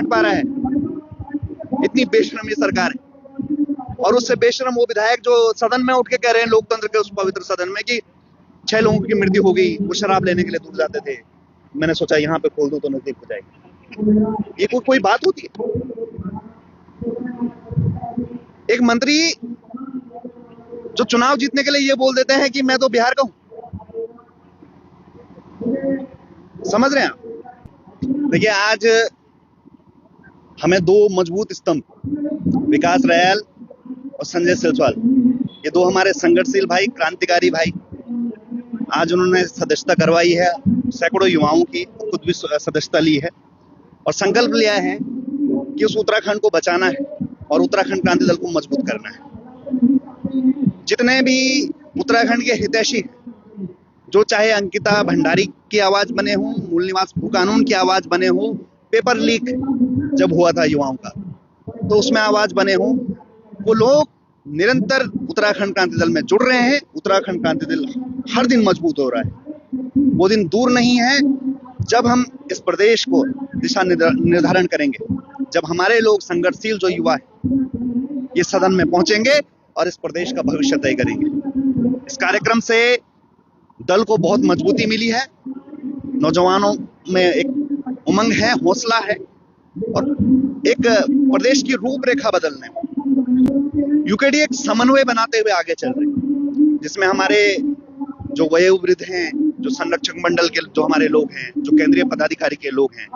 हट पा रहा है। इतनी बेशरम ये सरकार है। और उससे बेशरम वो विधायक जो सदन में उठ के कह रहे हैं, लोकतंत्र के उस पवित्र सदन में, कि 6 लोगों की मृत्यु हो गई, वो शराब लेने के लिए दूर जाते थे। मैंने सोचा यहाँ पे खोल दूं तो नजदीक हो जाएगी। ये कोई बात होती है? एक मंत्री जो चुनाव जीतने के लिए ये बोल देते हैं कि मैं तो बिहार का हूं। समझ रहे हैं आप? देखिए, आज हमें 2 मजबूत स्तंभ, विकास रयाल और संजय सिलचवाल, ये 2 हमारे संघर्षशील भाई, क्रांतिकारी भाई, आज उन्होंने सदस्यता करवाई है सैकड़ों युवाओं की, खुद भी सदस्यता ली है और संकल्प लिया है कि उस उत्तराखंड को बचाना है और उत्तराखंड क्रांति दल को मजबूत करना है। जितने भी उत्तराखंड के हितैषी, जो चाहे अंकिता भंडारी की आवाज बने हों, मूल निवास भू कानून की आवाज बने हों, पेपर लीक जब हुआ था युवाओं का तो उसमें आवाज बने हों, वो लोग निरंतर उत्तराखंड क्रांति दल में जुड़ रहे हैं। उत्तराखंड क्रांति दल हर दिन मजबूत हो रहा है। वो दिन दूर नहीं है जब हम इस प्रदेश को दिशा निर्धारण करेंगे, जब हमारे लोग, संघर्षशील जो युवा है, ये सदन में पहुंचेंगे और इस प्रदेश का भविष्य तय करेंगे। इस कार्यक्रम से दल को बहुत मजबूती मिली है, नौजवानों में एक उमंग है, हौसला है और एक प्रदेश की रूपरेखा बदलने में यूकेडी एक समन्वय बनाते हुए आगे चल रही है, जिसमें हमारे जो वयोवृद्ध हैं, जो संरक्षक मंडल के जो हमारे लोग हैं, जो केंद्रीय पदाधिकारी के लोग हैं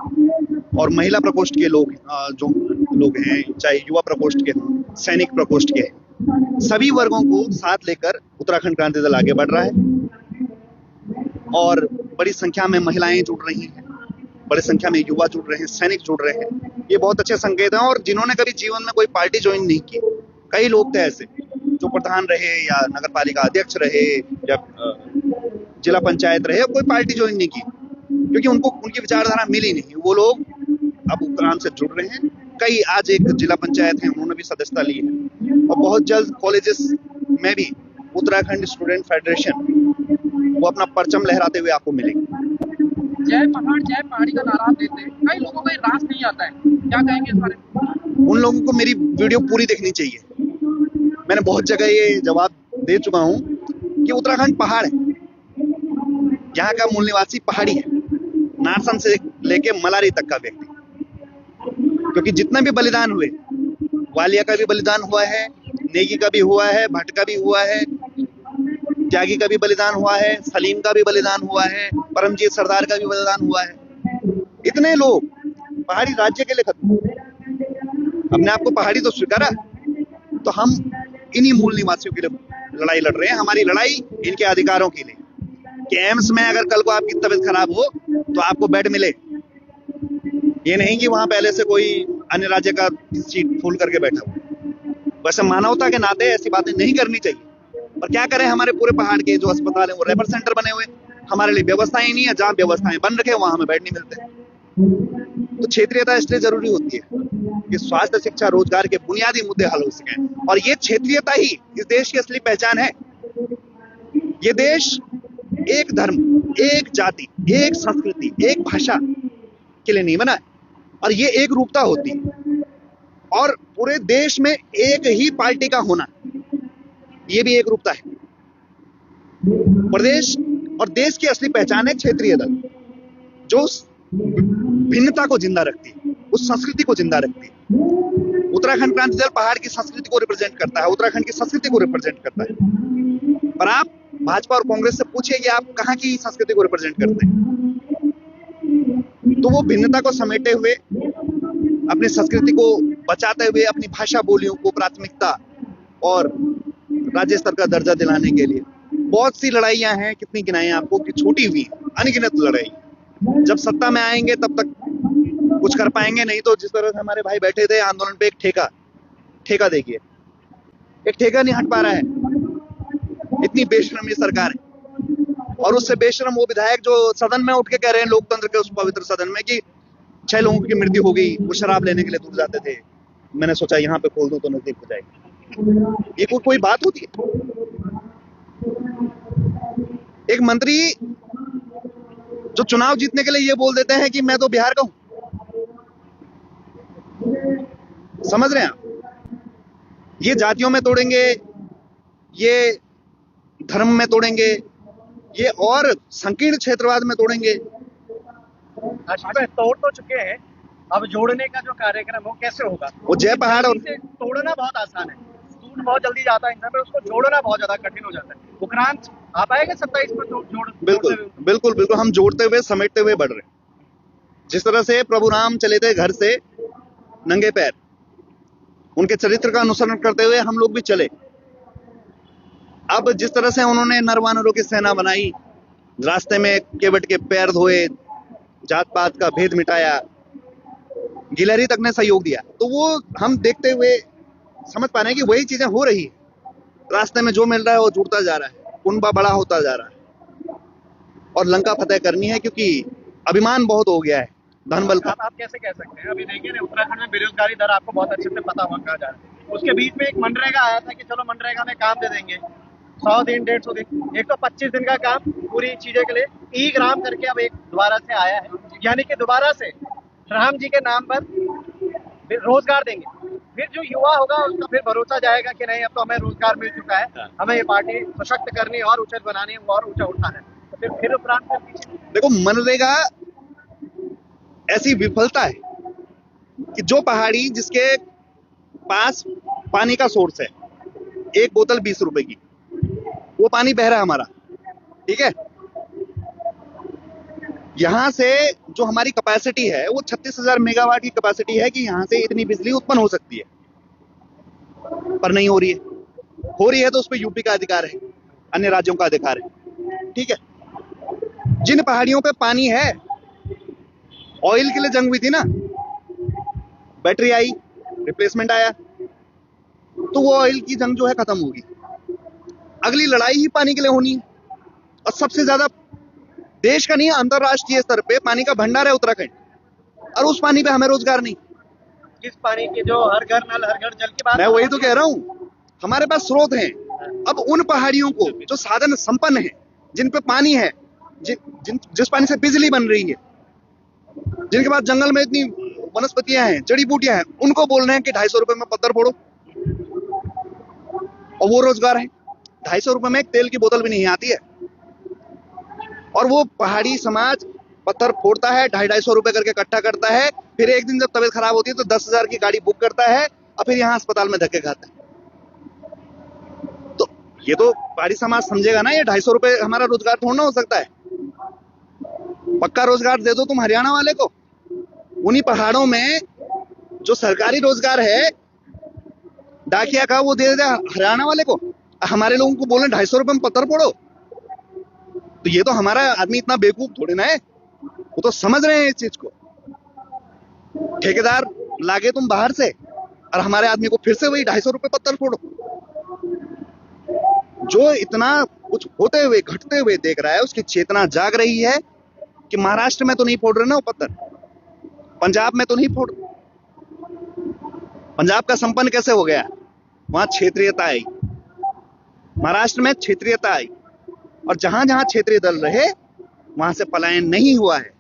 और महिला प्रकोष्ठ के लोग, जो लोग हैं, चाहे युवा प्रकोष्ठ के हों, सैनिक प्रकोष्ठ के, सभी वर्गों को साथ लेकर उत्तराखंड क्रांति दल आगे बढ़ रहा है और बड़ी संख्या में महिलाएं जुड़ रही हैं, बड़ी संख्या में युवा जुड़ रहे हैं, सैनिक जुड़ रहे हैं। ये बहुत अच्छे संकेत हैं। और जिन्होंने कभी जीवन में कोई पार्टी ज्वाइन नहीं की, कई लोग थे ऐसे जो प्रधान रहे या नगर पालिका अध्यक्ष रहे या जिला पंचायत रहे, कोई पार्टी ज्वाइन नहीं की क्योंकि उनको उनकी विचारधारा मिली नहीं। वो लोग अब उत्तराखंड से जुड़ रहे हैं। कई आज एक जिला पंचायत है, उन्होंने भी सदस्यता ली है और बहुत जल्द कॉलेजेस में भी उत्तराखंड स्टूडेंट फेडरेशन वो अपना परचम लहराते हुए आपको मिलेंगे। जय पहाड़ जय पहाड़ी का नारा देते हैं, कई लोगों को ये रास नहीं आता है, क्या कहेंगे इस बारे में? उन लोगों को मेरी वीडियो पूरी देखनी चाहिए। मैंने बहुत जगह ये जवाब दे चुका हूं कि उत्तराखंड पहाड़ है, यहाँ का मूल निवासी पहाड़ी है, नारसन से लेके मलारी तक का व्यक्ति, क्योंकि जितने भी बलिदान हुए, वालिया का भी बलिदान हुआ है, नेगी का भी हुआ है, भट्ट का भी हुआ है, त्यागी का भी बलिदान हुआ है, सलीम का भी बलिदान हुआ है, परमजीत सरदार का भी बलिदान हुआ है। इतने लोग पहाड़ी राज्य के लिए खत्म हुए, अपने आप को पहाड़ी तो स्वीकारा, तो हम इन्हीं मूल निवासियों के लिए लड़ाई लड़ रहे हैं। हमारी लड़ाई इनके अधिकारों के लिए, कि एम्स में अगर कल को आपकी तबीयत खराब हो तो आपको बेड मिले, ये नहीं कि वहां पहले से कोई अन्य राज्य का सीट फुल करके बैठा हो। वैसे मानवता के नाते ऐसी बातें नहीं करनी चाहिए। और क्या करें, हमारे पूरे पहाड़ के जो अस्पताल है वो रेफर सेंटर बने हुए, हमारे लिए व्यवस्थाएं नहीं है। जहां व्यवस्थाएं बन रखे वहां हमें बेड नहीं मिलते। तो क्षेत्रीयता इसलिए जरूरी होती है कि स्वास्थ्य, शिक्षा, रोजगार के बुनियादी मुद्दे हल हो सकें। और ये क्षेत्रीयता ही इस देश की असली पहचान है। ये देश एक धर्म, एक जाति, एक संस्कृति, एक भाषा के लिए नहीं बना है। और ये एक रूपता होती है। और पूरे देश में एक ही पार्टी का होना, ये भी एक रूपता है। प्रदेश और देश की असली पहचान है क्षेत्रीय दल, जो भिन्नता को जिंदा रखती है, उस संस्कृति को जिंदा रखती है। उत्तराखंड क्रांति दल पहाड़ की संस्कृति को रिप्रेजेंट करता है, उत्तराखंड की संस्कृति को रिप्रेजेंट करता है। पर आप भाजपा और कांग्रेस से पूछिए कि आप कहां की संस्कृति को रिप्रेजेंट करते हैं, तो वो भिन्नता को समेटे हुए, अपनी संस्कृति को बचाते हुए, अपनी भाषा बोलियों को प्राथमिकता और राज्य स्तर का दर्जा दिलाने के लिए बहुत सी लड़ाइयां हैं। कितनी गिनाएं आपको कि छोटी हुई, अनगिनत लड़ाई। जब सत्ता में आएंगे तब तक कुछ कर पाएंगे, नहीं तो जिस तरह से हमारे भाई बैठे थे आंदोलन पे, एक ठेका देखिए, एक ठेका नहीं हट पा रहा है। इतनी बेशरम ये सरकार है। और उससे बेशरम वो विधायक जो सदन में उठ के कह रहे हैं, लोकतंत्र के उस पवित्र सदन में, कि 6 लोगों की मृत्यु हो गई, वो शराब लेने के लिए दूर जाते थे। मैंने सोचा यहाँ पे खोल दूं तो नजदीक हो जाएगी। ये कोई बात होती है? एक मंत्री जो चुनाव जीतने के लिए ये बोल देते हैं कि मैं तो बिहार का हूं। समझ रहे हैं आप? ये जातियों में तोड़ेंगे, ये धर्म में तोड़ेंगे, ये और संकीर्ण क्षेत्रवाद में तोड़ेंगे। आशीष भाई, तोड़ तो चुके हैं, अब जोड़ने का जो कार्यक्रम हो कैसे होगा? वो जय पहाड़ और जल्दी से तोड़ना बहुत आसान है, टूट बहुत जल्दी जाता है इंसान में, उसको जोड़ना बहुत ज्यादा कठिन हो जाता है। उपरांत आ पाएगा 27 पर जोड़ बिल्कुल बिल्कुल बिल्कुल हम जोड़ते हुए समेटते हुए बढ़ रहे हैं। जिस तरह से प्रभु राम चले थे घर से नंगे पैर, उनके चरित्र का अनुसरण करते हुए हम लोग भी चले। अब जिस तरह से उन्होंने नर वानरों की सेना बनाई, रास्ते में केवट के पैर धोए, जात पात का भेद मिटाया, गिलहरी तक ने सहयोग दिया, तो वो हम देखते हुए समझ पा रहे हैं कि वही चीजें हो रही है। रास्ते में जो मिल रहा है वो जुड़ता जा रहा है, कुनबा बड़ा होता जा रहा है और लंका फतेह करनी है, क्योंकि अभिमान बहुत हो गया है धन बल का। आप कैसे कह सकते हैं? अभी देखिए ना, उत्तराखंड में बेरोजगारी दर आपको बहुत अच्छे से पता हुआ कहा जा रहा है। उसके बीच में एक मनरेगा आया था कि चलो मनरेगा में काम दे देंगे, 100 दिन 150 दिन, एक तो 25 दिन का काम पूरी चीजें के लिए। ई ग्राम करके अब एक दोबारा से आया है, यानी कि दोबारा से राम जी के नाम पर रोजगार देंगे। फिर जो युवा होगा उसका फिर भरोसा जाएगा कि नहीं, अब तो हमें रोजगार मिल चुका है, हमें ये पार्टी सशक्त करनी और ऊंचा बनानी है, और ऊंचा उठाना है। तो फिर उपरांत में पीछे देखो, मनरेगा ऐसी विफलता है कि जो पहाड़ी जिसके पास पानी का सोर्स है, एक बोतल 20 रुपए की, वो पानी बह रहा है हमारा, ठीक है। यहां से जो हमारी कैपेसिटी है वो 36,000 मेगावाट की कैपेसिटी है कि यहां से इतनी बिजली उत्पन्न हो सकती है, पर नहीं हो रही है। हो रही है तो उस पर यूपी का अधिकार है, अन्य राज्यों का अधिकार है, ठीक है। जिन पहाड़ियों पे पानी है, ऑयल के लिए जंग हुई थी ना, बैटरी आई, रिप्लेसमेंट आया, तो वो ऑयल की जंग जो है खत्म होगी। अगली लड़ाई ही पानी के लिए होनी है, और सबसे ज्यादा देश का नहीं, अंतरराष्ट्रीय स्तर पे पानी का भंडार है उत्तराखंड, और उस पानी पे हमें रोजगार नहीं। किस पानी की, जो हर घर नल हर घर जल की बात? मैं वही तो कह रहा हूं, हमारे पास स्रोत हैं। अब उन पहाड़ियों को जो साधन संपन्न है, जिन पे पानी है, जिस पानी से बिजली बन रही है, जिनके पास जंगल में इतनी वनस्पतियां हैं, जड़ी बूटियां हैं, उनको बोल रहे हैं कि 250 रुपए में पत्थर फोड़ो, और वो रोजगार है। 250 रुपए में एक तेल की बोतल भी नहीं आती है, और वो पहाड़ी समाज पत्थर फोड़ता है, 250 रुपए करके इकट्ठा करता है। फिर एक दिन जब तबीयत खराब होती है तो 10,000 की गाड़ी बुक करता है, और फिर यहाँ अस्पताल में धक्के खाता है। तो ये तो पहाड़ी समाज समझेगा ना, ये 250 रुपए हमारा रोजगार थोड़ा ना हो सकता है। पक्का रोजगार दे दो तुम हरियाणा वाले को। उन्हीं पहाड़ों में जो सरकारी रोजगार है डाकिया का, वो दे दे हरियाणा वाले को। हमारे लोगों को बोले 250 रुपए में पत्थर फोड़ो, तो ये तो हमारा आदमी इतना बेवकूफ थोड़े ना है, वो तो समझ रहे हैं इस चीज को। ठेकेदार लागे तुम बाहर से, और हमारे आदमी को फिर से वही 250 रुपए पत्थर फोड़ो। जो इतना कुछ होते हुए घटते हुए देख रहा है, उसकी चेतना जाग रही है कि महाराष्ट्र में तो नहीं फोड़ रहे ना वो पत्थर, पंजाब में तो नहीं फोड़। पंजाब का संपन्न कैसे हो गया? वहां क्षेत्रीयता आई, महाराष्ट्र में क्षेत्रीयता आई, और जहां जहां क्षेत्रीय दल रहे वहां से पलायन नहीं हुआ है।